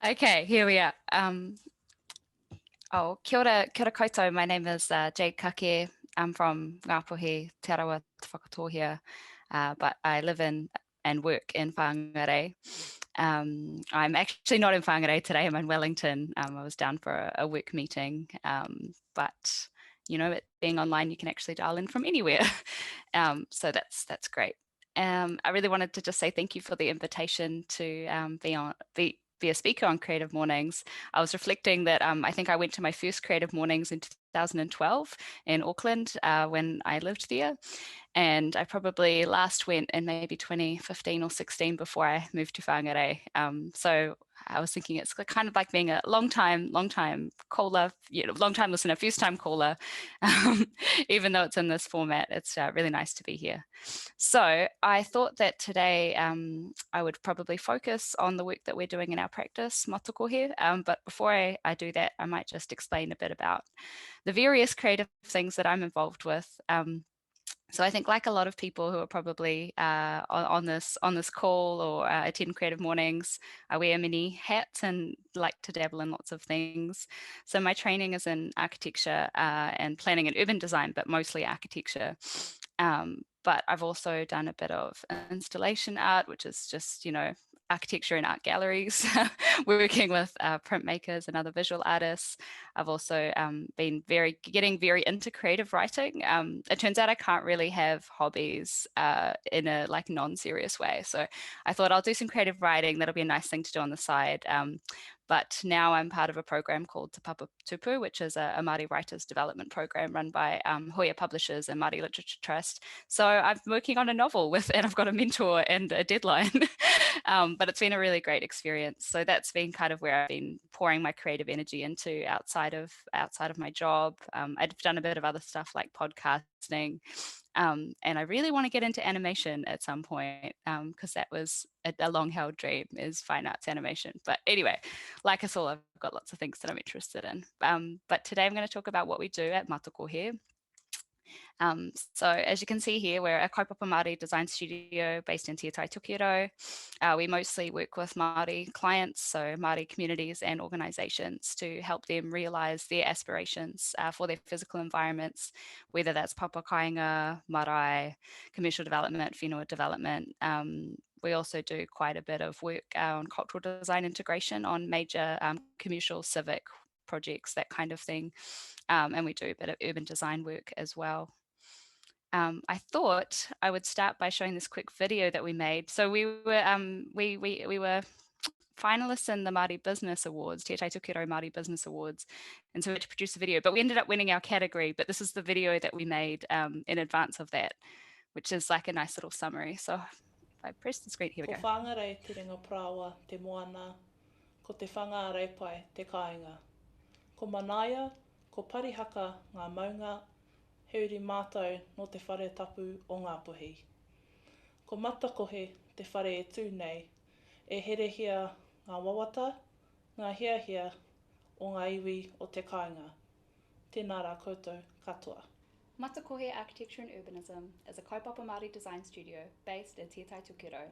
Okay, here we are. Kia ora koutou. My name is Jade Kake. I'm from Ngāpuhi, Te Arawa, Te Whakatōhea, but I live in and work in Whangarei. I'm actually not in Whangarei today. I'm in Wellington. I was down for a work meeting, but you know, it being online, you can actually dial in from anywhere. So that's great. I really wanted to just say thank you for the invitation to be a speaker on Creative Mornings. I was reflecting that I think I went to my first Creative Mornings in 2012 in Auckland when I lived there. And I probably last went in maybe 2015 or 16 before I moved to Whangarei. So I was thinking it's kind of like being a long time caller, long time listener, first time caller, even though it's in this format. It's really nice to be here. So I thought that today I would probably focus on the work that we're doing in our practice, Matakohe. But before I do that, I might just explain a bit about the various creative things that I'm involved with. So I think, like a lot of people who are probably on this call or attend Creative Mornings, I wear many hats and like to dabble in lots of things. So my training is in architecture and planning and urban design, but mostly architecture. But I've also done a bit of installation art, which is just, architecture and art galleries, working with printmakers and other visual artists. I've also been getting very into creative writing. It turns out I can't really have hobbies in a non-serious way. So I thought I'll do some creative writing. That'll be a nice thing to do on the side. But now I'm part of a program called Te Papa Tupu, which is a Māori writers development program run by Hoya Publishers and Māori Literature Trust. So I'm working on a novel and I've got a mentor and a deadline. But it's been a really great experience. So that's been kind of where I've been pouring my creative energy into outside of my job. I've done a bit of other stuff like podcasting. And I really want to get into animation at some point because that was a long-held dream, is fine arts animation. But anyway, like us all, I've got lots of things that I'm interested in. But today I'm going to talk about what we do at Matakohe. So as you can see here, we're a kaupapa Māori design studio based in Te Taitokiro. We mostly work with Māori clients, so Māori communities and organisations, to help them realise their aspirations for their physical environments, whether that's papa kāinga, marae, commercial development, whenua development. We also do quite a bit of work on cultural design integration on major commercial, civic projects, that kind of thing. And we do a bit of urban design work as well. I thought I would start by showing this quick video that we made. So we were finalists in the Māori Business Awards, Te Taitokiro Māori Business Awards, and so we had to produce a video, but we ended up winning our category. But this is the video that we made in advance of that, which is like a nice little summary. So if I press the screen, here we go. Ko whangarei te ringa prawa te moana, ko te whangarei pai te kāinga. Ko manaia, ko parihaka ngā maunga, heuri mātou no te whare tapu o Ngāpuhi. Ko Matakohe te whare e tū nei, e herehia ngā wawata, ngā hiahia o ngā iwi o te kāinga. Tēnā rā koutou katoa. Matakohe Architecture and Urbanism is a kaupapa Māori design studio based in Te Taitokiro.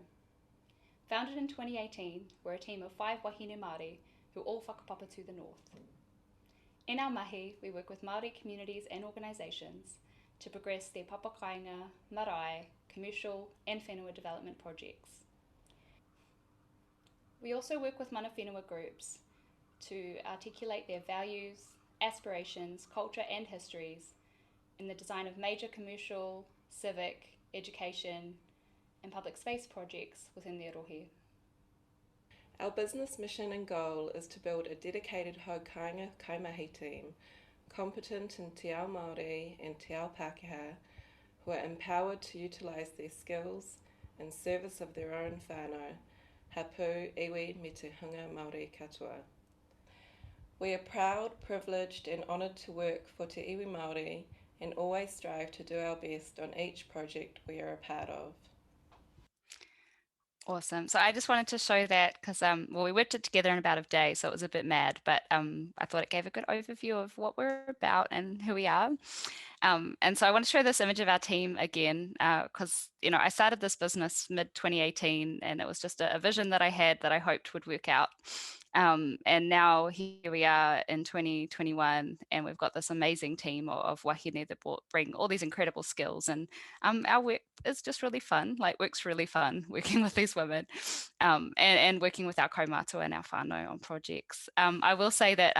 Founded in 2018, we're a team of 5 wahine Māori who all whakapapa to the north. In our mahi, we work with Māori communities and organisations to progress their papa kāinga, marae, commercial and whenua development projects. We also work with mana whenua groups to articulate their values, aspirations, culture and histories in the design of major commercial, civic, education and public space projects within their rohe. Our business mission and goal is to build a dedicated hau kāinga kaimahi team, competent in te ao Māori and te ao Pākehā, who are empowered to utilise their skills in service of their own whānau, hapu, iwi, me te hunga Māori katoa. We are proud, privileged and honoured to work for te iwi Māori and always strive to do our best on each project we are a part of. Awesome. So I just wanted to show that because, we worked it together in about a day, so it was a bit mad, but I thought it gave a good overview of what we're about and who we are. And so I want to show this image of our team again, because I started this business mid 2018, and it was just a vision that I had that I hoped would work out. And now here we are in 2021, and we've got this amazing team of wahine that bring all these incredible skills. And our work is just really fun. Like, work's really fun working with these women, and working with our kaumātua and our whānau on projects. I will say that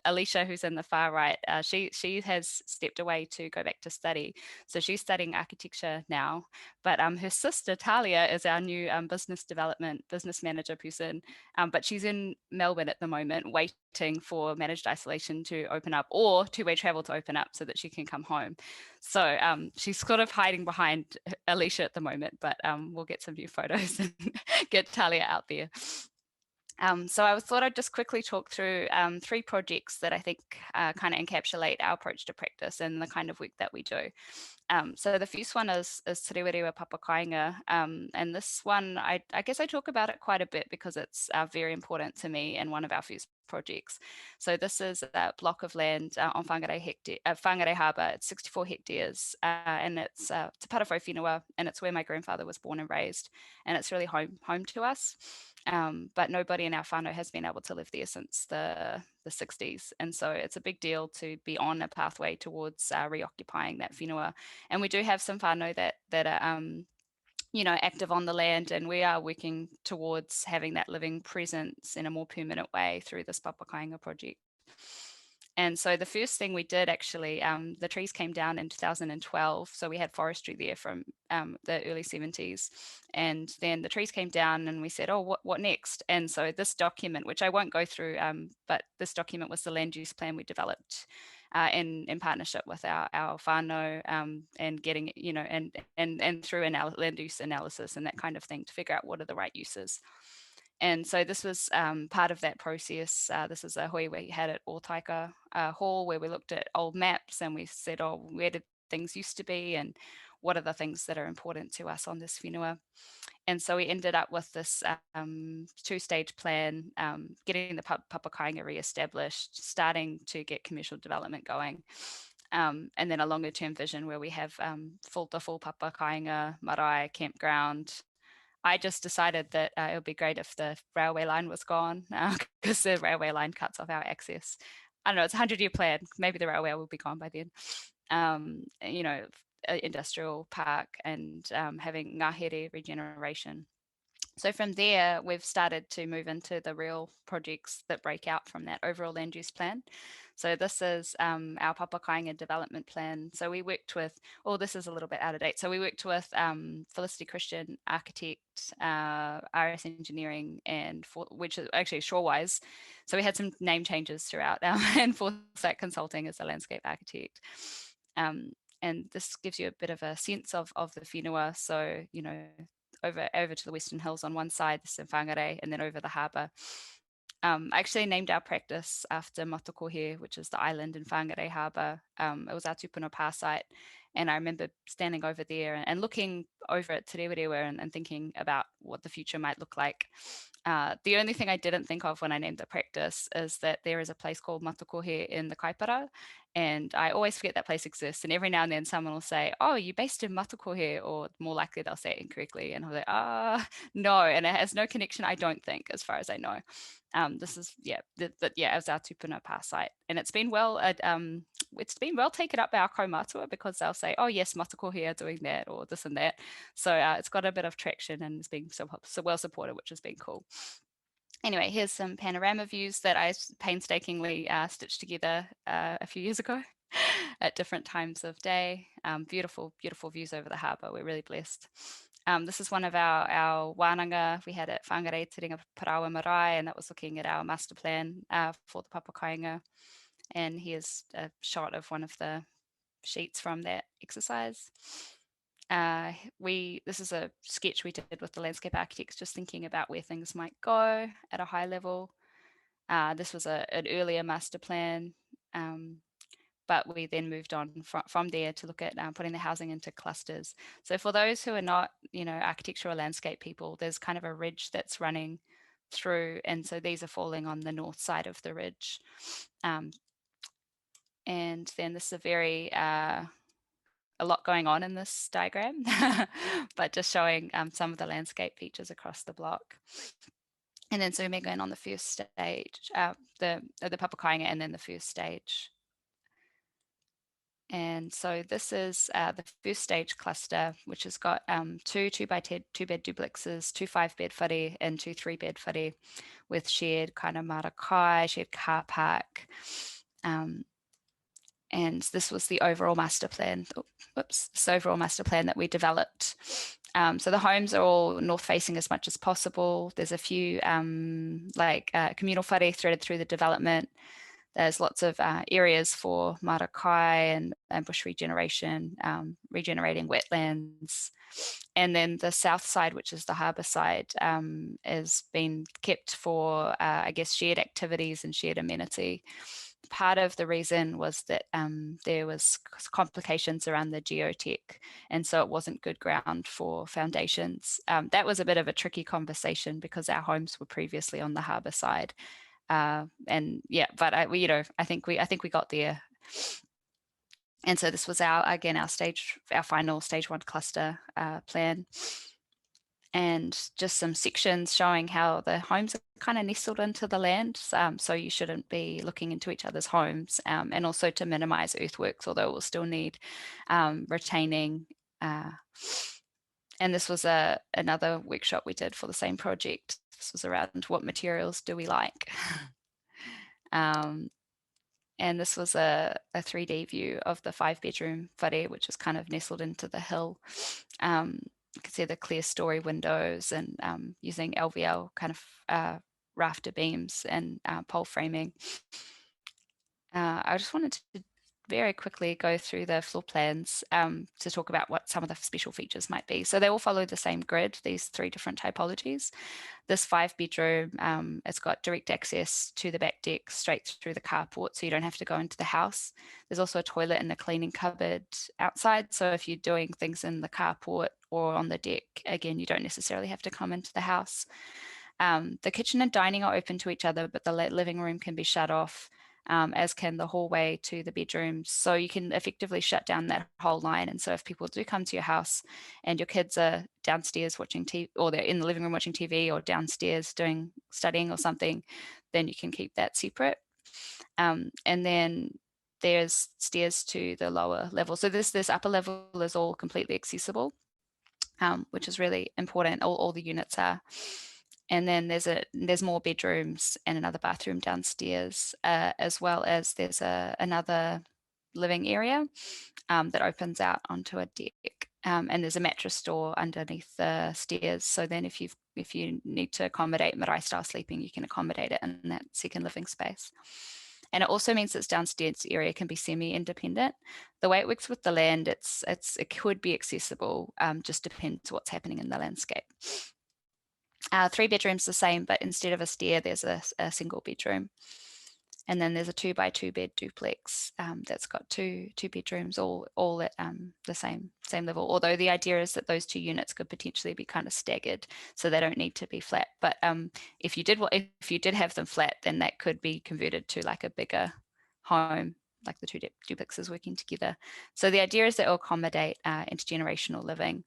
Alicia, who's in the far right, she has stepped away to go back to study. So she's studying architecture now. But her sister, Talia, is our new business development, business manager person. But she's in Melbourne at the moment, waiting for managed isolation to open up, or two-way travel to open up, so that she can come home. So she's sort of hiding behind Alicia at the moment, but we'll get some new photos and get Talia out there. So I thought I'd just quickly talk through 3 projects that I think kind of encapsulate our approach to practice and the kind of work that we do. So the first one is Te Rewa Papakainga, and this one, I guess I talk about it quite a bit because it's very important to me and one of our first projects. So this is a block of land on Whangarei Harbour. It's 64 hectares, and it's Te Parawhau Whenua, and it's where my grandfather was born and raised, and it's really home to us. But nobody in our whānau has been able to live there since the 60s. And so it's a big deal to be on a pathway towards reoccupying that whenua. And we do have some whānau that are active on the land, and we are working towards having that living presence in a more permanent way through this Papakainga project. And so the first thing we did, actually, the trees came down in 2012. So we had forestry there from the early 70s. And then the trees came down and we said, oh, what next? And so this document, which I won't go through, but this document was the land use plan we developed in partnership with our whānau, and getting, and through land use analysis and that kind of thing to figure out what are the right uses. And so this was part of that process. This is a hui we had at Ōtaika Hall, where we looked at old maps and we said, oh, where did things used to be, and what are the things that are important to us on this whenua. And so we ended up with this 2-stage plan, getting the Papakainga re-established, starting to get commercial development going. And then a longer term vision where we have the full Papakainga marae campground. I just decided that it would be great if the railway line was gone, because the railway line cuts off our access. I don't know, it's a 100-year plan. Maybe the railway will be gone by then. Industrial park, and having ngahere regeneration. So from there, we've started to move into the real projects that break out from that overall land use plan. So this is our Papakainga development plan. So we worked with, this is a little bit out of date. So we worked with Felicity Christian, architect, RS Engineering, which is actually Shorewise. So we had some name changes throughout, and Foresight Consulting as a landscape architect. And this gives you a bit of a sense of the whenua. So, over to the Western Hills on one side, this in Whangarei, and then over the harbour. I actually named our practice after Matakohe, which is the island in Whangarei Harbour. It was our tupuna pā site, and I remember standing over there and looking over at Te Rewa and thinking about what the future might look like. The only thing I didn't think of when I named the practice is that there is a place called Matakohe in the Kaipara, and I always forget that place exists. And every now and then someone will say, oh, you're based in Matakohe, or more likely they'll say it incorrectly. And I'm like, no, and it has no connection, I don't think, as far as I know. This is, it was our tupuna pā site. And it's been well taken up by our kaumātua, because they'll say, oh yes, Matakohe are doing that, or this and that. So it's got a bit of traction and it's been so well supported, which has been cool. Anyway, here's some panorama views that I painstakingly stitched together a few years ago at different times of day. Beautiful, beautiful views over the harbour. We're really blessed. This is one of our wānanga we had at Whangarei Te Ringa Parawa Marae, and that was looking at our master plan for the Papakainga. And here's a shot of one of the sheets from that exercise. This is a sketch we did with the landscape architects, just thinking about where things might go at a high level. This was an earlier master plan, but we then moved on from there to look at putting the housing into clusters. So for those who are not, architectural landscape people, there's kind of a ridge that's running through, and so these are falling on the north side of the ridge. And then this is a very a lot going on in this diagram, but just showing some of the landscape features across the block. And then zooming in on the first stage, the Papakainga, and then the first stage. And so this is the first stage cluster, which has got two 2x2 bed duplexes, two 5-bed whare, and two 3-bed whare, with shared kind of marakai, shared car park. And this was the overall master plan. This overall master plan that we developed. So the homes are all north facing as much as possible. There's a few communal whare threaded through the development. There's lots of areas for marakai and bush regeneration, regenerating wetlands. And then the south side, which is the harbour side, is being kept for, I guess, shared activities and shared amenity. Part of the reason was that there was complications around the geotech, and so it wasn't good ground for foundations. That was a bit of a tricky conversation because our homes were previously on the harbour side. And yeah, but I think we got there. And so this was our final stage 1 cluster plan, and just some sections showing how the homes are kind of nestled into the land. So you shouldn't be looking into each other's homes, and also to minimize earthworks, although we'll still need retaining. And this was another workshop we did for the same project. This was around what materials do we like. And this was a 3D view of the 5-bedroom whare, which is kind of nestled into the hill. You can see the clear story windows, and using LVL kind of rafter beams and pole framing. I just wanted to very quickly go through the floor plans to talk about what some of the special features might be. So they all follow the same grid, these 3 different typologies. This 5-bedroom, it's got direct access to the back deck straight through the carport, so you don't have to go into the house. There's also a toilet and a cleaning cupboard outside, so if you're doing things in the carport or on the deck, again, you don't necessarily have to come into the house. The kitchen and dining are open to each other, but the living room can be shut off, as can the hallway to the bedrooms. So you can effectively shut down that whole line. And so if people do come to your house and your kids are downstairs watching TV, or they're in the living room watching TV, or downstairs studying or something, then you can keep that separate. And then there's stairs to the lower level. So this upper level is all completely accessible, which is really important. All the units are. And then there's more bedrooms and another bathroom downstairs, as well as there's another living area that opens out onto a deck. And there's a mattress store underneath the stairs. So then if you need to accommodate marae style sleeping, you can accommodate it in that second living space. And it also means this downstairs area can be semi-independent. The way it works with the land, it could be accessible, just depends what's happening in the landscape. 3 bedrooms the same, but instead of a stair, there's a single bedroom. And then there's a 2x2 bed duplex that's got two bedrooms, all at the same level. Although the idea is that those 2 units could potentially be kind of staggered, so they don't need to be flat. But if you did have them flat, then that could be converted to like a bigger home, like the 2 duplexes working together. So the idea is that it'll accommodate intergenerational living.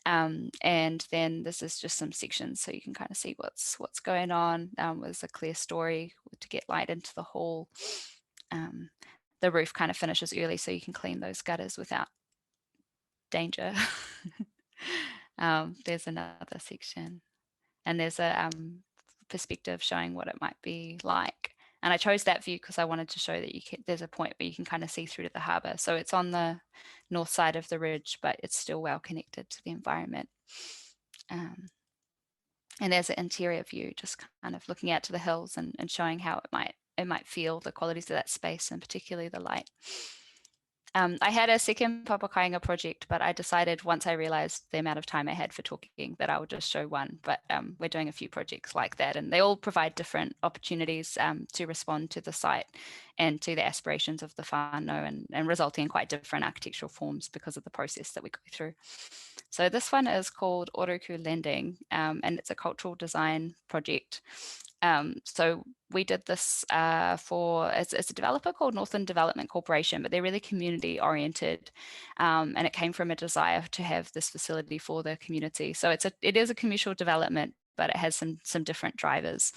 And then this is just some sections so you can kind of see what's going on. There's a clear story to get light into the hall. The roof kind of finishes early so you can clean those gutters without danger. There's another section, and there's a perspective showing what it might be like. And I chose that view because I wanted to show that there's a point where you can kind of see through to the harbour. So it's on the north side of the ridge, but it's still well connected to the environment. And there's an interior view, just kind of looking out to the hills and showing how it might feel, the qualities of that space, and particularly the light. I had a second Papakainga project, but I decided once I realized the amount of time I had for talking that I would just show one. But we're doing a few projects like that, and they all provide different opportunities to respond to the site and to the aspirations of the whānau, and resulting in quite different architectural forms because of the process that we go through. So this one is called Oroku Lending, and it's a cultural design project. So we did this it's a developer called Northern Development Corporation, but they're really community oriented, and it came from a desire to have this facility for the community. So it is a commercial development, but it has some different drivers.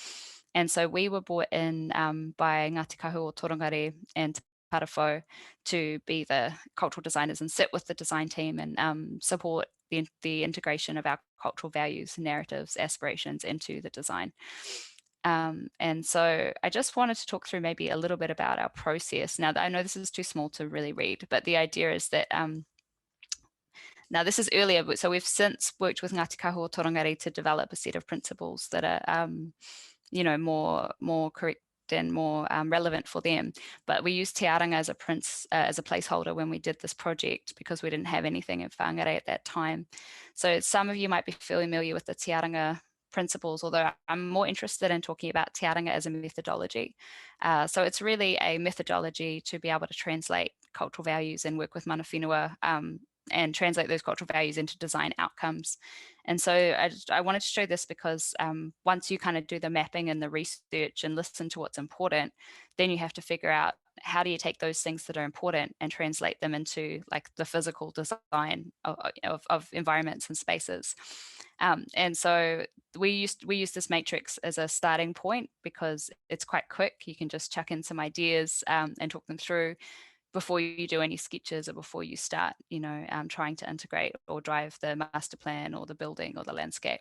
And so we were brought in by Ngāti Kahu o Torongari and Parafo to be the cultural designers and sit with the design team and support the integration of our cultural values, narratives, aspirations into the design. And so I just wanted to talk through maybe a little bit about our process. Now, I know this is too small to really read, but the idea is that now this is earlier, so we've since worked with Ngāti Kahu o Torongari to develop a set of principles that are, more correct and more relevant for them. But we used Te Aranga as a placeholder when we did this project because we didn't have anything in whāngarei at that time. So some of you might be familiar with the Te Aranga principles, although I'm more interested in talking about Te Aranga as a methodology. So it's really a methodology to be able to translate cultural values and work with mana whenua and translate those cultural values into design outcomes. And so I wanted to show this because once you kind of do the mapping and the research and listen to what's important, then you have to figure out how do you take those things that are important and translate them into like the physical design of environments and spaces. And so we use this matrix as a starting point because it's quite quick. You can just chuck in some ideas and talk them through before you do any sketches or before you start, trying to integrate or drive the master plan or the building or the landscape.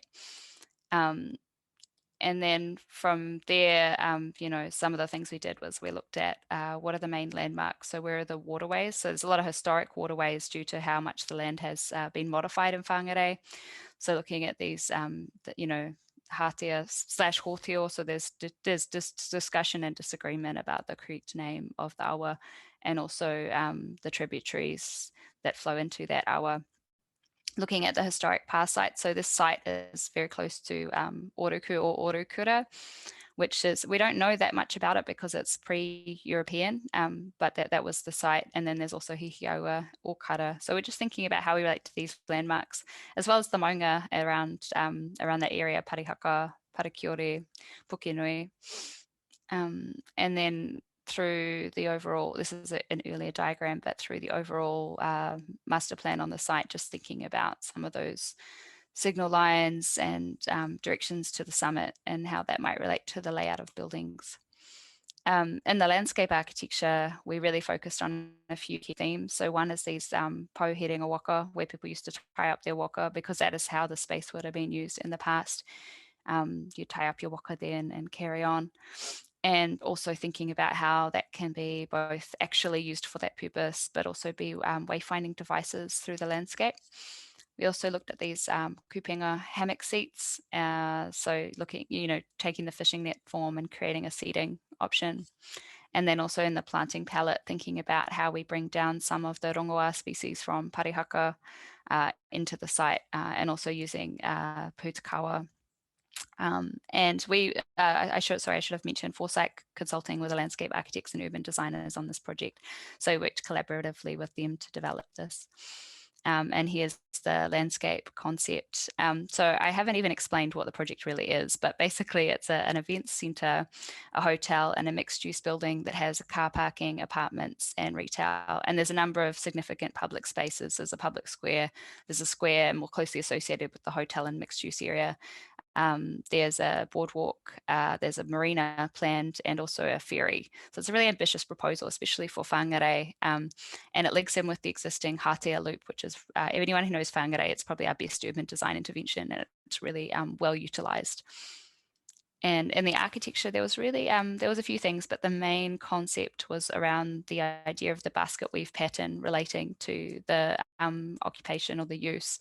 And then from there, some of the things we did was we looked at what are the main landmarks. So where are the waterways? So there's a lot of historic waterways due to how much the land has been modified in whāngarei. So looking at these, hatea/hōteo, so there's discussion and disagreement about the correct name of the awa and also the tributaries that flow into that awa. Looking at the historic past site, so this site is very close to Oroku or Orokura, which is, we don't know that much about it because it's pre-European, but that was the site. And then there's also Hihiaua or Kara. So we're just thinking about how we relate to these landmarks, as well as the maunga around that area, Parihaka, Parakiore, Pukenui. And then through the overall, this is an earlier diagram, but through the overall master plan on the site, just thinking about some of those signal lines and directions to the summit and how that might relate to the layout of buildings. In the landscape architecture, we really focused on a few key themes. So one is these po heading a waka, where people used to tie up their waka because that is how the space would have been used in the past. You tie up your waka there and carry on. And also thinking about how that can be both actually used for that purpose, but also be wayfinding devices through the landscape. We also looked at these kupenga hammock seats. So looking, taking the fishing net form and creating a seating option. And then also in the planting palette, thinking about how we bring down some of the rongoa species from Parihaka into the site, and also using pūtakawa. And I should have mentioned Foresight Consulting with the landscape architects and urban designers on this project. So we worked collaboratively with them to develop this. And here's the landscape concept. So I haven't even explained what the project really is, but basically it's an event centre, a hotel and a mixed use building that has car parking, apartments and retail. And there's a number of significant public spaces. There's a public square, there's a square more closely associated with the hotel and mixed use area. There's a boardwalk, there's a marina planned and also a ferry. So it's a really ambitious proposal, especially for whāngarei, and it links in with the existing Hatea loop, which is, anyone who knows whāngarei, it's probably our best urban design intervention and it's really well utilised. And in the architecture, there was really, there was a few things, but the main concept was around the idea of the basket weave pattern relating to the occupation or the use.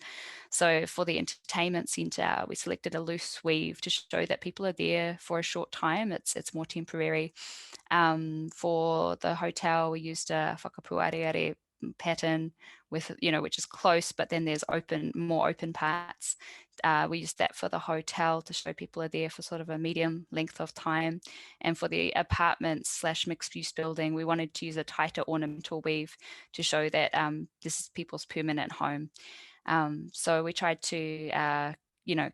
So for the entertainment centre, we selected a loose weave to show that people are there for a short time. It's more temporary. For the hotel, we used a whakapuareare pattern with, which is close, but then there's more open parts. We used that for the hotel to show people are there for sort of a medium length of time. And for the apartments / mixed use building, we wanted to use a tighter ornamental weave to show that this is people's permanent home. So we tried to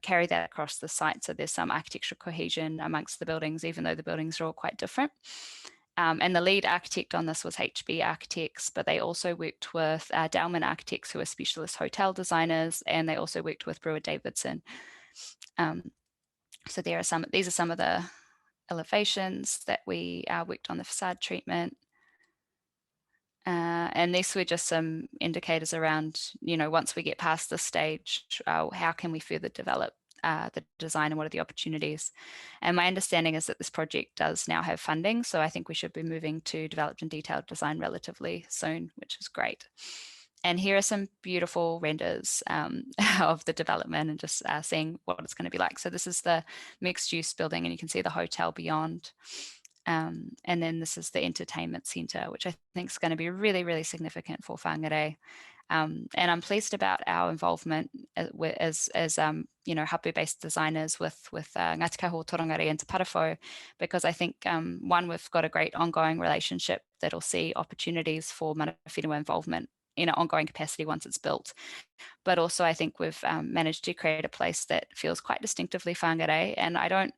carry that across the site. So there's some architectural cohesion amongst the buildings, even though the buildings are all quite different. And the lead architect on this was HB Architects, but they also worked with Dowman Architects, who are specialist hotel designers, and they also worked with Brewer Davidson. So these are some of the elevations that we worked on the facade treatment. And these were just some indicators around, once we get past this stage, how can we further develop the design and what are the opportunities? And my understanding is that this project does now have funding, so I think we should be moving to developed and detailed design relatively soon, which is great. And here are some beautiful renders of the development and just seeing what it's going to be like. So this is the mixed use building, and you can see the hotel beyond. And then this is the entertainment centre, which I think is going to be really, really significant for Whangarei. And I'm pleased about our involvement as hapu-based designers with Ngāti Kahua Torangari and Te Parafo, because I think, one, we've got a great ongoing relationship that'll see opportunities for mana whenua involvement in an ongoing capacity once it's built. But also I think we've managed to create a place that feels quite distinctively Whangarei, and I don't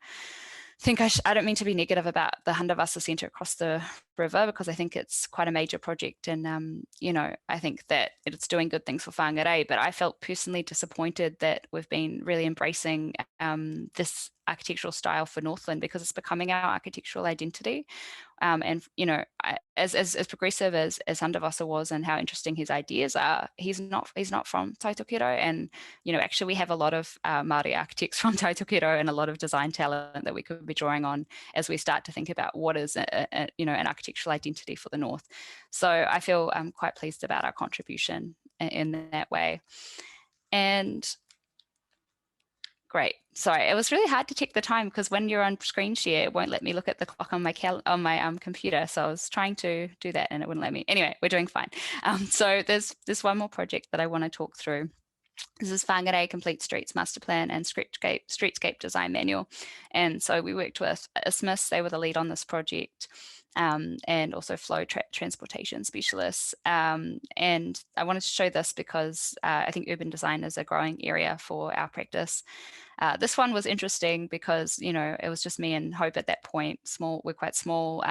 mean to be negative about the Handavasa Centre across the river, because I think it's quite a major project, and I think that it's doing good things for Whangarei, but I felt personally disappointed that we've been really embracing this architectural style for Northland, because it's becoming our architectural identity. And as progressive as Handavasa was and how interesting his ideas are, he's not from Taitokero, and actually we have a lot of Māori architects from Taitokero and a lot of design talent that we could be drawing on as we start to think about what is an architectural identity for the North. So I feel quite pleased about our contribution in that way. And great. Sorry, it was really hard to check the time, because when you're on screen share, it won't let me look at the clock on my computer. So I was trying to do that and it wouldn't let me. Anyway, we're doing fine. So there's one more project that I want to talk through. This is Whangarei Complete Streets Master Plan and Streetscape Design Manual. And so we worked with Isthmus. They were the lead on this project. And also flow transportation specialists. And I wanted to show this because I think urban design is a growing area for our practice. This one was interesting because, it was just me and Hope at that point. We're quite small.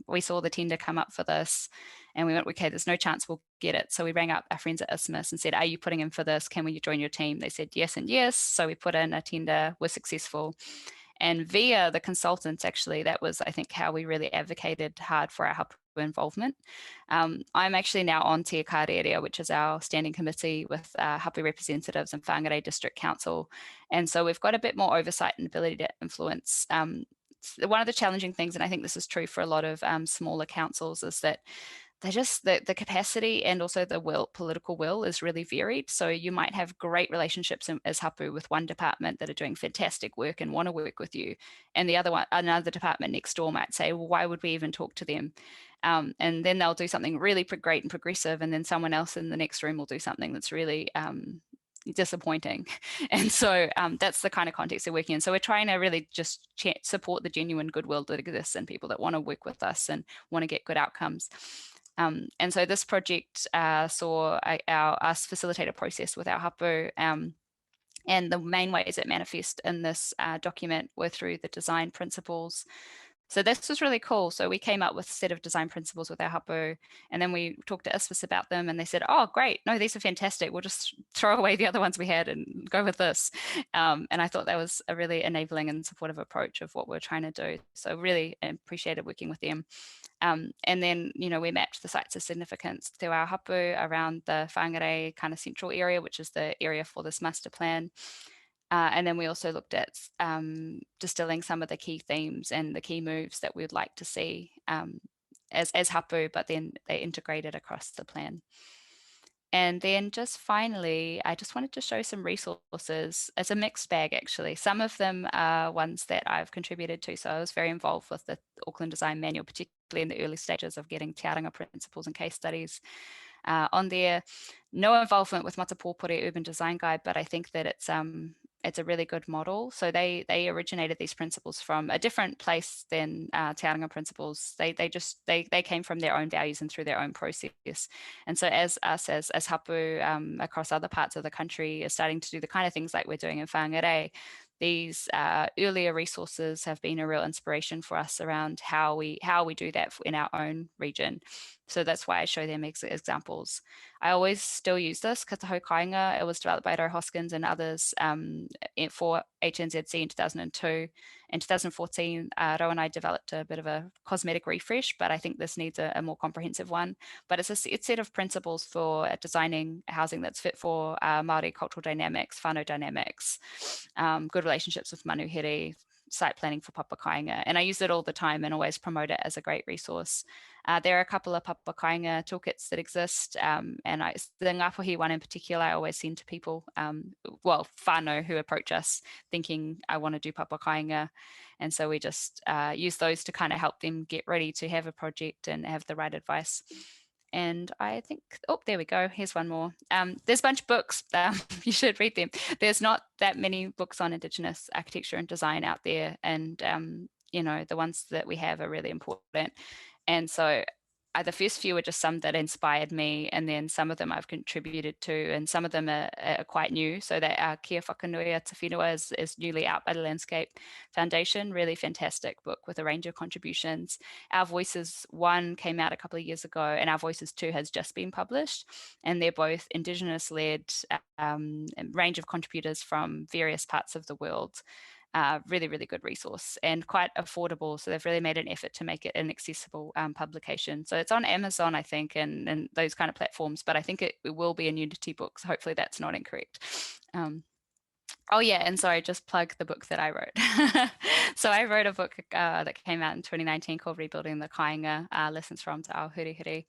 We saw the tender come up for this and we went, okay, there's no chance we'll get it. So we rang up our friends at Isthmus and said, are you putting in for this? Can we join your team? They said yes and yes. So we put in a tender, were successful. And via the consultants, actually, that was, I think, how we really advocated hard for our hapu involvement. I'm actually now on Te Kārerea, which is our standing committee with hapu representatives and Whangarei District Council. And so we've got a bit more oversight and ability to influence. One of the challenging things, and I think this is true for a lot of smaller councils, is that they're just the capacity and also the political will is really varied. So you might have great relationships as hapu with one department that are doing fantastic work and want to work with you, and another department next door might say, well, why would we even talk to them? And then they'll do something really great and progressive, and then someone else in the next room will do something that's really disappointing. And so that's the kind of context they're working in. So we're trying to really just support the genuine goodwill that exists and people that want to work with us and want to get good outcomes. And so this project saw us facilitate a process with our hapu, and the main ways it manifest in this document were through the design principles. So this was really cool. So we came up with a set of design principles with our hapu, and then we talked to Isthmus about them, and they said, oh, great, no, these are fantastic. We'll just throw away the other ones we had and go with this. And I thought that was a really enabling and supportive approach of what we're trying to do. So really appreciated working with them. And then, we mapped the sites of significance to our hapu around the Whangarei kind of central area, which is the area for this master plan. And then we also looked at distilling some of the key themes and the key moves that we'd like to see as hapu, but then they integrated across the plan. And then just finally, I just wanted to show some resources. It's a mixed bag, actually. Some of them are ones that I've contributed to. So I was very involved with the Auckland Design Manual, particularly in the early stages of getting te aranga principles and case studies on there. No involvement with Matakohe Urban Design Guide, but I think that it's it's a really good model. So they originated these principles from a different place than Te Aranga principles. They came from their own values and through their own process. And so as us as hapu across other parts of the country are starting to do the kind of things like we're doing in Whangarei, these earlier resources have been a real inspiration for us around how we do that in our own region. So that's why I show them examples. I always still use this, Kataho Kāinga. It was developed by Ro Hoskins and others for HNZC in 2002. In 2014, Ro and I developed a bit of a cosmetic refresh, but I think this needs a more comprehensive one. But it's a set of principles for designing housing that's fit for Māori cultural dynamics, whānau dynamics, good relationships with manuhiri, site planning for papa kāinga. And I use it all the time and always promote it as a great resource. There are a couple of papa kāinga toolkits that exist, and the Ngāpuhi one in particular, I always send to people, whānau who approach us thinking, I want to do papa kāinga. And so we just use those to kind of help them get ready to have a project and have the right advice. And I think, oh, there we go. Here's one more. There's a bunch of books. You should read them. There's not that many books on Indigenous architecture and design out there. And, the ones that we have are really important. And so the first few are just some that inspired me, and then some of them I've contributed to, and some of them are quite new. So that Kia Whakanuia Te Whenua is newly out by the Landscape Foundation, really fantastic book with a range of contributions. Our Voices 1 came out a couple of years ago, and Our Voices 2 has just been published, and they're both Indigenous-led, range of contributors from various parts of the world. Really, really good resource and quite affordable. So they've really made an effort to make it an accessible publication. So it's on Amazon, I think, and those kind of platforms, but I think it will be in Unity Books. Hopefully that's not incorrect. Oh yeah, and sorry, just plug the book that I wrote. So I wrote a book that came out in 2019 called Rebuilding the Kāinga, Lessons from Te Ao Hurihuri.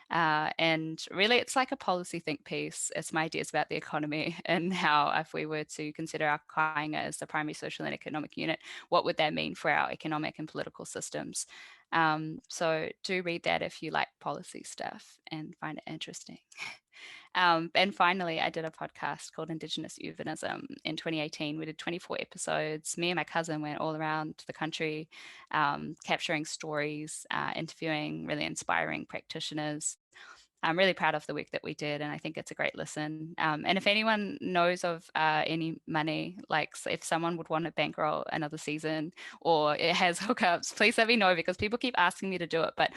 And really it's like a policy think piece. It's my ideas about the economy and how if we were to consider our kāinga as the primary social and economic unit, what would that mean for our economic and political systems? So do read that if you like policy stuff and find it interesting. And finally, I did a podcast called Indigenous Urbanism in 2018. We did 24 episodes. Me and my cousin went all around the country, capturing stories, interviewing really inspiring practitioners. I'm really proud of the work that we did, and I think it's a great listen. And if anyone knows of any money, like if someone would want to bankroll another season or it has hookups, please let me know, because people keep asking me to do it, but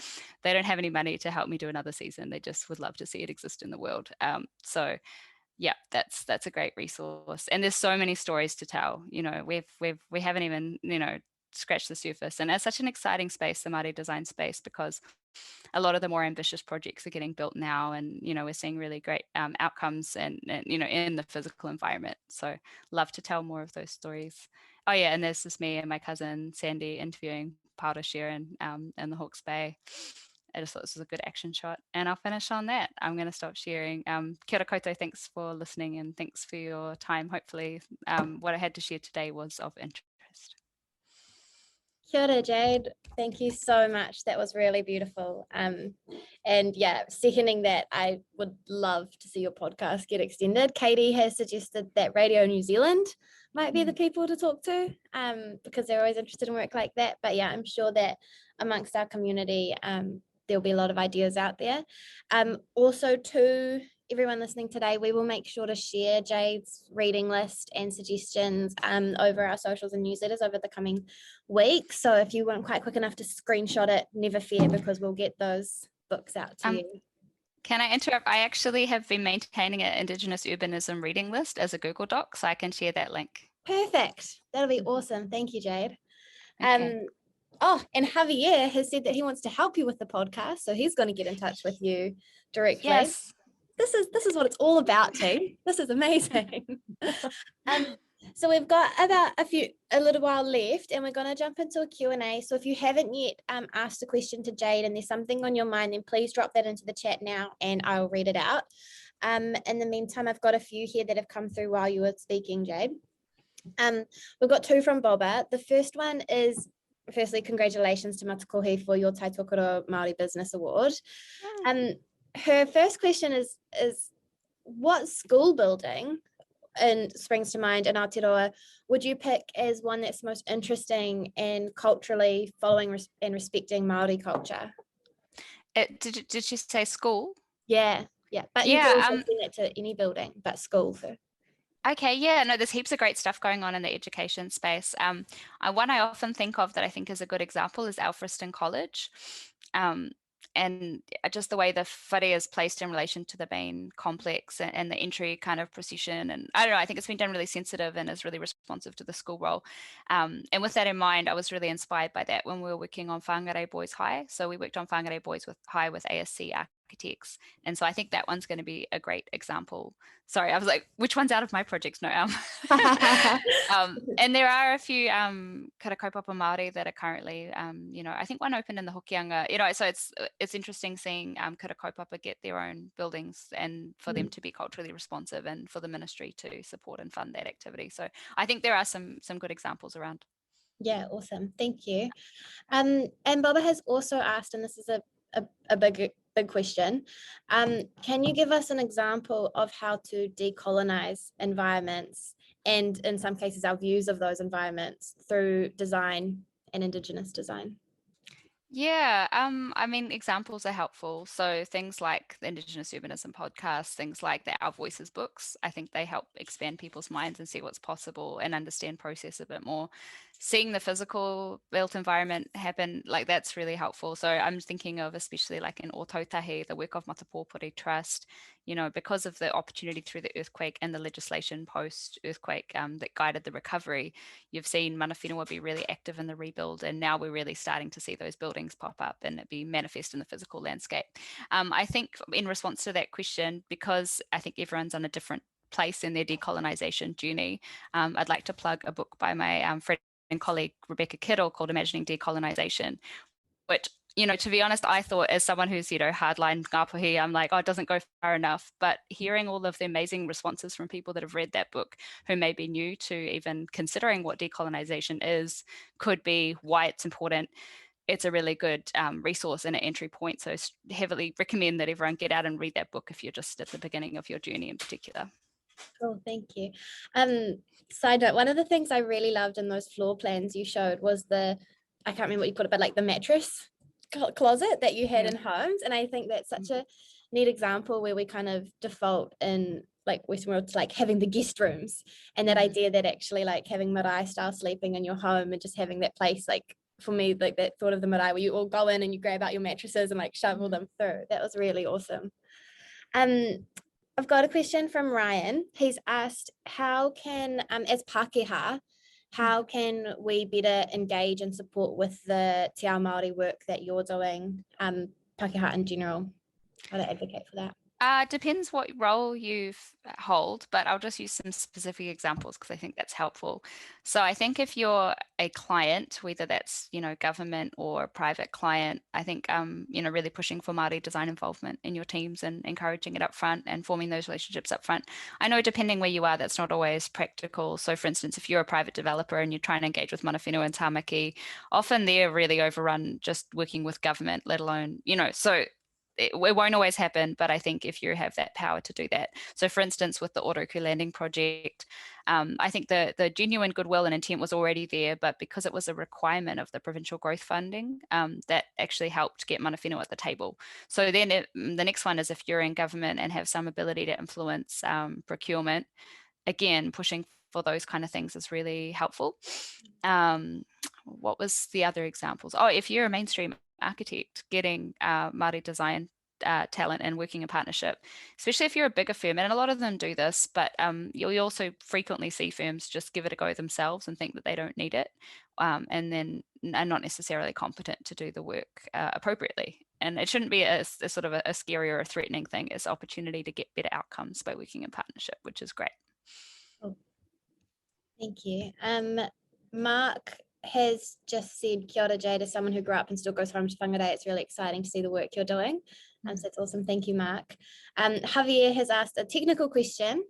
they don't have any money to help me do another season. They just would love to see it exist in the world. So yeah, that's a great resource. And there's so many stories to tell. We haven't even, scratched the surface. And it's such an exciting space, the Māori design space, because a lot of the more ambitious projects are getting built now, and we're seeing really great outcomes and in the physical environment. So love to tell more of those stories. Oh yeah, and there's just me and my cousin Sandy interviewing Paora Sharon in the Hawke's Bay. I just thought this was a good action shot, and I'll finish on that. I'm going to stop sharing. Kia ora koutou, thanks for listening and thanks for your time. Hopefully what I had to share today was of interest. Kia ora, Jade. Thank you so much. That was really beautiful. And yeah, seconding that, I would love to see your podcast get extended. Katie has suggested that Radio New Zealand might be the people to talk to, because they're always interested in work like that. But yeah, I'm sure that amongst our community, there'll be a lot of ideas out there. Also, to everyone listening today, we will make sure to share Jade's reading list and suggestions over our socials and newsletters over the coming week. So if you weren't quite quick enough to screenshot it, never fear, because we'll get those books out to you. Can I interrupt? I actually have been maintaining an Indigenous Urbanism reading list as a Google Doc, so I can share that link. Perfect. That'll be awesome. Thank you, Jade. Okay. Oh, and Javier has said that he wants to help you with the podcast, so he's going to get in touch with you directly. Yes. This is what it's all about, team. This is amazing. So we've got about a little while left, and we're going to jump into a Q&A. So if you haven't yet asked a question to Jade and there's something on your mind, then please drop that into the chat now and I'll read it out. In the meantime, I've got a few here that have come through while you were speaking, Jade. We've got two from Boba. The first one is, firstly, congratulations to Matakohe for your Tai Tokoro Māori Business Award. Her first question is what school building and springs to mind in Aotearoa, would you pick as one that's most interesting in culturally following and respecting Māori culture? Did you say school? Yeah, but you could Yeah. also send it to any building, but school. So. Okay, yeah, no, there's heaps of great stuff going on in the education space. One I often think of that I think is a good example is Alfriston College. And just the way the whare is placed in relation to the main complex and the entry kind of procession. And I don't know, I think it's been done really sensitive and is really responsive to the school role. And with that in mind, I was really inspired by that when we were working on Whangarei Boys High. So we worked on Whangarei Boys High with ASC architects. And so I think that one's going to be a great example. Sorry, I was like, which one's out of my projects? No. And there are a few kara kaupapa Māori that are currently, I think one opened in the Hokianga, so it's interesting seeing kara kaupapa get their own buildings and for them to be culturally responsive and for the ministry to support and fund that activity. So I think there are some good examples around. Yeah, awesome. Thank you. And Baba has also asked, and this is a big question, can you give us an example of how to decolonize environments, and in some cases our views of those environments through design and Indigenous design? Yeah, I mean, examples are helpful. So things like the Indigenous Urbanism podcast, things like the Our Voices books, I think they help expand people's minds and see what's possible and understand process a bit more. Seeing the physical built environment happen, like that's really helpful. So I'm thinking of especially like in Ōtautahi, the work of Matakohe Trust, because of the opportunity through the earthquake and the legislation post-earthquake that guided the recovery, you've seen mana whenua be really active in the rebuild, and now we're really starting to see those buildings pop up and it be manifest in the physical landscape. I think in response to that question, because I think everyone's on a different place in their decolonization journey, I'd like to plug a book by my friend and colleague Rebecca Kittle called Imagining Decolonization, which, to be honest, I thought as someone who's, hardline Ngāpuhi, I'm like, oh, it doesn't go far enough. But hearing all of the amazing responses from people that have read that book who may be new to even considering what decolonization is, could be, why it's important, it's a really good resource and an entry point. So heavily recommend that everyone get out and read that book if you're just at the beginning of your journey in particular. Cool, thank you. Side note, one of the things I really loved in those floor plans you showed was I can't remember what you called it, but like the mattress closet that you had in homes. And I think that's such a neat example where we kind of default in like Western world to like having the guest rooms, and that idea that actually like having marae style sleeping in your home and just having that place, like for me, like that thought of the marae where you all go in and you grab out your mattresses and like shovel them through. That was really awesome. I've got a question from Ryan. He's asked, how can, as Pākehā, how can we better engage and support with the Te Ao Māori work that you're doing, Pākehā in general? How to advocate for that? Depends what role you hold, but I'll just use some specific examples because I think that's helpful. So I think if you're a client, whether that's, government or a private client, I think, really pushing for Māori design involvement in your teams and encouraging it up front and forming those relationships up front. I know depending where you are, that's not always practical. So for instance, if you're a private developer and you're trying to engage with mana whenua and tāmaki, often they're really overrun just working with government, let alone, so it won't always happen, but I think if you have that power to do that. So for instance, with the Oroku Landing project, I think the genuine goodwill and intent was already there, but because it was a requirement of the provincial growth funding, that actually helped get mana whenua at the table. So then the next one is if you're in government and have some ability to influence procurement, again, pushing for those kind of things is really helpful. What was the other examples? Oh, if you're a mainstream architect, getting Māori design talent and working in partnership, especially if you're a bigger firm, and a lot of them do this, but you'll also frequently see firms just give it a go themselves and think that they don't need it, and then are not necessarily competent to do the work appropriately. And it shouldn't be a sort of a scary or a threatening thing. It's an opportunity to get better outcomes by working in partnership, which is great. Oh, thank you. Mark has just said, kia ora Jade, as someone who grew up and still goes home to whangarei, it's really exciting to see the work you're doing. So that's awesome. Thank you, Mark. Javier has asked a technical question.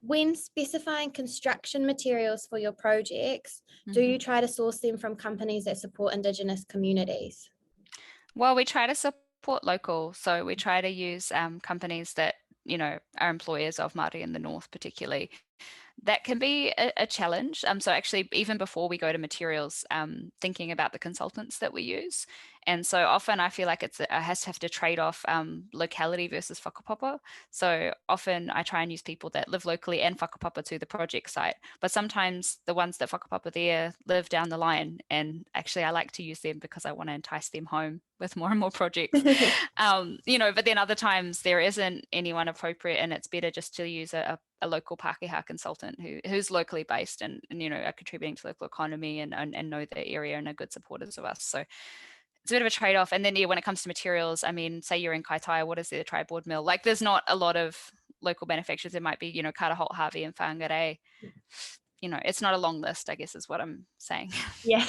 When specifying construction materials for your projects, do you try to source them from companies that support Indigenous communities? Well, we try to support local. So we try to use companies that are employers of Māori in the north particularly, that can be a challenge. So actually, even before we go to materials, thinking about the consultants that we use. And so often I feel like it has to have to trade off locality versus whakapapa. So often I try and use people that live locally and whakapapa to the project site. But sometimes the ones that whakapapa there live down the line. And actually I like to use them because I want to entice them home with more and more projects. But then other times there isn't anyone appropriate, and it's better just to use a local Pākehā consultant who's locally based and are contributing to the local economy and know the area and are good supporters of us. So it's a bit of a trade-off. And then when it comes to materials, I mean, say you're in Kaitaia, what is the tri-board mill? Like there's not a lot of local manufacturers. There might be, Karaholt, Harvey and Whangarei. It's not a long list, I guess is what I'm saying. Yeah,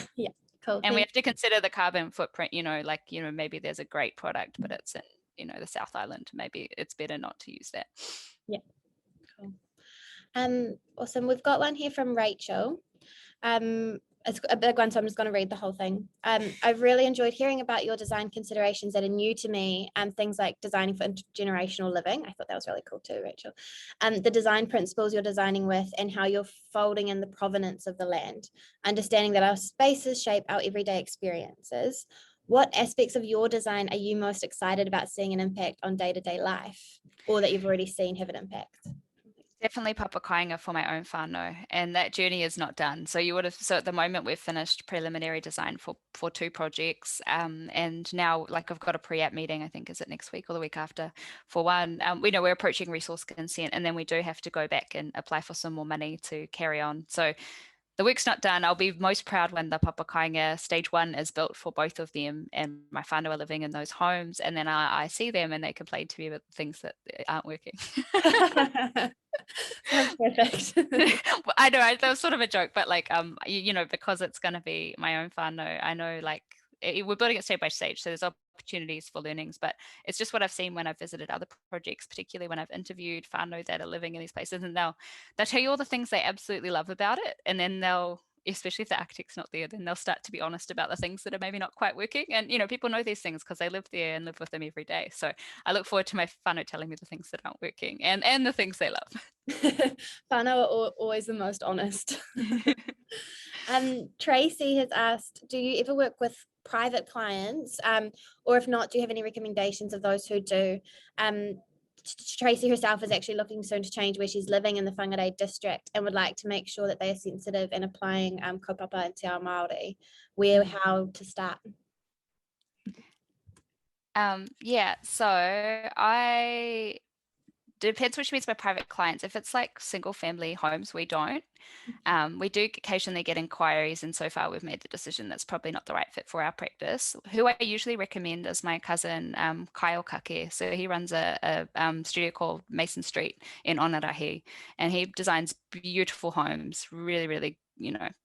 cool. And we have to consider the carbon footprint, maybe there's a great product, but it's in, the South Island. Maybe it's better not to use that. Yeah, cool. Awesome. We've got one here from Rachel. It's a big one, so I'm just going to read the whole thing. I've really enjoyed hearing about your design considerations that are new to me, and things like designing for intergenerational living. I thought that was really cool too, Rachel. The design principles you're designing with, and how you're folding in the provenance of the land, understanding that our spaces shape our everyday experiences. What aspects of your design are you most excited about seeing an impact on day-to-day life, or that you've already seen have an impact? Definitely papa kāinga for my own whānau, and that journey is not done. So at the moment we've finished preliminary design for 2 projects, and now I've got a pre-app meeting, I think is it next week or the week after, for one. We're approaching resource consent, and then we do have to go back and apply for some more money to carry on. So the work's not done. I'll be most proud when the papa kāinga stage 1 is built for both of them, and my whānau are living in those homes, and then I see them and they complain to me about things that aren't working. Sounds perfect. I know that was sort of a joke, but because it's going to be my own whānau, I know we're building it stage by stage, so there's opportunities for learnings, but it's just what I've seen when I've visited other projects, particularly when I've interviewed whānau that are living in these places, and they'll tell you all the things they absolutely love about it, and then especially if the architect's not there, then they'll start to be honest about the things that are maybe not quite working. And people know these things because they live there and live with them every day. So I look forward to my whānau telling me the things that aren't working and the things they love. Whānau are always the most honest. Tracy has asked, do you ever work with private clients, or if not, do you have any recommendations of those who do? Tracy herself is actually looking soon to change where she's living in the Whangarei district, and would like to make sure that they are sensitive in applying kaupapa and te ao Māori. How to start? So depends what she means by private clients. If it's like single family homes, we don't. We do occasionally get inquiries, and so far we've made the decision that's probably not the right fit for our practice. Who I usually recommend is my cousin Jade Kake. So he runs a studio called Mason Street in Onarahi, and he designs beautiful homes, really, really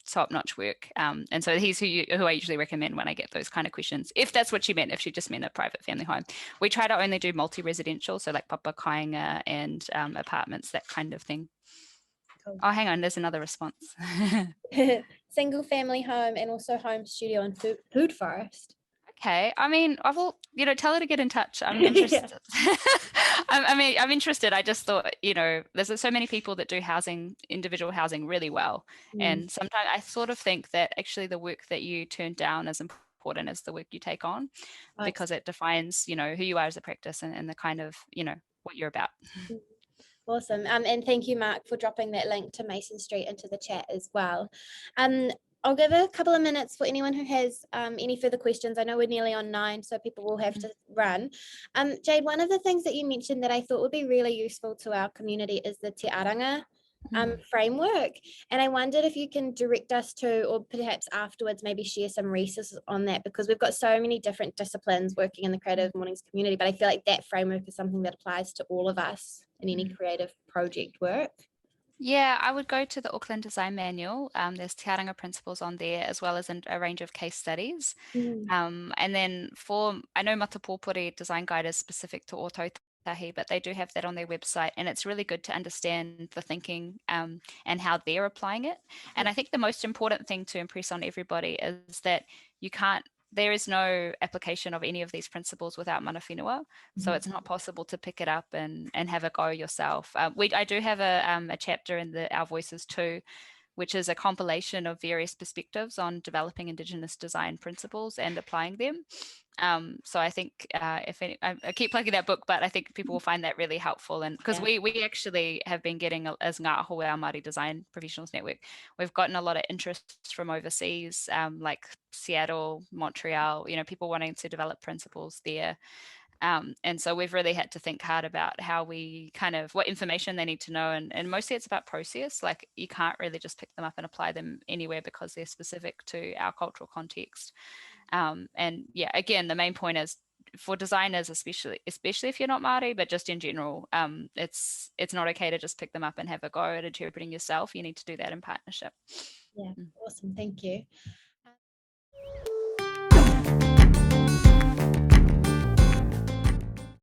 top-notch work. And so he's who I usually recommend when I get those kind of questions, if that's what she meant, if she just meant a private family home. We try to only do multi-residential, so like papa kāinga and apartments, that kind of thing. Cool. Oh, hang on, there's another response. Single family home, and also home studio and food forest. Okay, I mean, I will, tell her to get in touch. I'm interested. I'm interested. I just thought, there's so many people that do individual housing really well. And sometimes I sort of think that actually the work that you turn down is important as the work you take on, because it defines, who you are as a practice and the kind of, what you're about. Awesome. And thank you, Mark, for dropping that link to Mason Street into the chat as well. I'll give a couple of minutes for anyone who has any further questions. I know we're nearly on 9, so people will have to run. Jade, one of the things that you mentioned that I thought would be really useful to our community is the Te Aranga framework. And I wondered if you can direct us to, or perhaps afterwards maybe share some resources on that, because we've got so many different disciplines working in the Creative Mornings community, but I feel like that framework is something that applies to all of us in any creative project work. Yeah, I would go to the Auckland Design Manual. There's Te Aranga principles on there, as well as a range of case studies. And then I know Matakohe Design Guide is specific to Ōtautahi, but they do have that on their website, and it's really good to understand the thinking and how they're applying it. And I think the most important thing to impress on everybody is that you can't there is no application of any of these principles without mana whenua. So it's not possible to pick it up and have a go yourself. I do have a chapter in Our Voices too, which is a compilation of various perspectives on developing Indigenous design principles and applying them. So I think I keep plugging that book, but I think people will find that really helpful. And because we actually have been getting, as Ngā Hoa Māori Design Professionals Network, we've gotten a lot of interest from overseas, like Seattle, Montreal, people wanting to develop principles there. And so we've really had to think hard about how we what information they need to know. And mostly it's about process. Like you can't really just pick them up and apply them anywhere because they're specific to our cultural context. And yeah, again, the main point is for designers, especially if you're not Māori, but just in general, it's not okay to just pick them up and have a go at interpreting yourself. You need to do that in partnership. Yeah, awesome. Thank you.